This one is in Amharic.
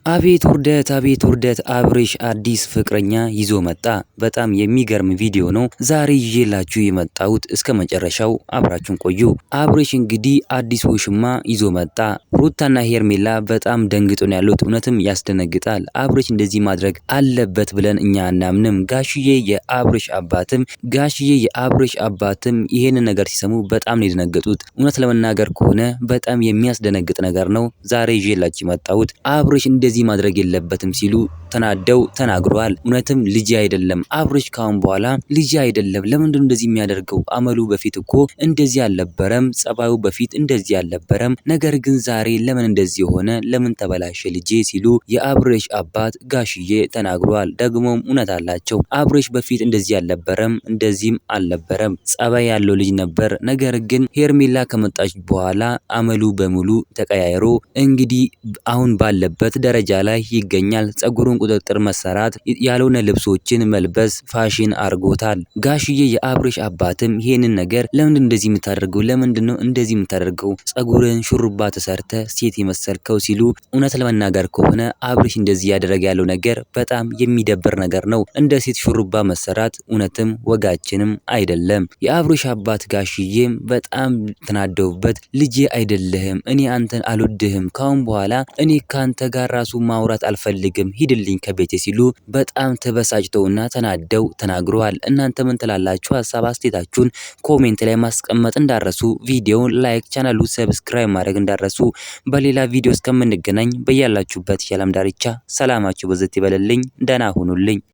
አቤት ውርደት አብርሽ አዲስ ፍቅረኛ ይዞ መጣ። በጣም የሚገርም ቪዲዮ ነው ዛሬ ይዤላችሁ የመጣሁት። እስከ መጨረሻው አብራችሁን ቆዩ። አብርሽ እንግዲህ አዲስ ውሽማ ይዞ መጣ። ሩታና ሄርሜላ በጣም ደንግጦ ነው ያሉት። እውነትም ያስደነግጣል። አብርሽ እንደዚህ ማድረግ አለበት ብለን እኛ አናምንም። ጋሽዬ የአብርሽ አባትም ይሄንን ነገር ሲሰሙ በጣም ነው የደነገጡት። እውነት ለመናገር ከሆነ በጣም የሚያስደነግጥ ነገር ነው ዛሬ ይዤላችሁ የመጣሁት። አብርሽ እንደዚህ ማድረግ የለበትም ሲሉ ተናደው ተናግረዋል። እውነትም ልጅ አይደለም አብርሽ፣ ካሁን በኋላ ልጅ አይደለም። ለምንድነው እንደዚህ የሚያደርገው? አመሉ በፊት እኮ እንደዚህ አልነበረም፣ ጸባዩ በፊት እንደዚህ አልነበረም። ነገር ግን ዛሬ ለምን እንደዚህ ሆነ? ለምን ተበላሸ ልጄ? ሲሉ የአብርሽ አባት ጋሽዬ ተናግረዋል። ደግሞም እውነት አላቸው። አብርሽ በፊት እንደዚህ አልነበረም፣ እንደዚህም አልነበረም። ጸባይ ያለው ልጅ ነበር። ነገር ግን ሄርሜላ ከመጣች በኋላ አመሉ በሙሉ ተቀያይሮ እንግዲህ አሁን ባለበት ደረጃ ላይ ይገኛል። ጸጉሩን ቁጥጥር መሰራት፣ ያልሆነ ልብሶችን መልበስ ፋሽን አርጎታል። ጋሽዬ የአብርሽ አባትም ይሄንን ነገር ለምንድን እንደዚህ የምታደርገው? ለምንድነው እንደዚህ የምታደርገው? ጸጉርን ሹሩባ ተሰርተ ሴት የመሰልከው ሲሉ እውነት ለመናገር ከሆነ አብርሽ እንደዚህ ያደረገ ያለው ነገር በጣም የሚደብር ነገር ነው። እንደ ሴት ሹሩባ መሰራት እውነትም ወጋችንም አይደለም። የአብርሽ አባት ጋሽዬም በጣም ተናደውበት ልጄ አይደለህም፣ እኔ አንተን አልወድህም፣ ካሁን በኋላ እኔ ካንተ ጋር ራሱ ማውራት አልፈልግም፣ ሂድልኝ ከቤቴ ሲሉ በጣም ተበሳጭተውና ተናደው ተናግረዋል። እናንተ ምን ትላላችሁ? ሀሳብ አስተያየታችሁን ኮሜንት ላይ ማስቀመጥ እንዳረሱ፣ ቪዲዮውን ላይክ፣ ቻናሉ ሰብስክራይብ ማድረግ እንዳረሱ። በሌላ ቪዲዮ እስከምንገናኝ በያላችሁበት የዓለም ዳርቻ ሰላማችሁ በዘት ይበልልኝ። ደህና ሁኑልኝ።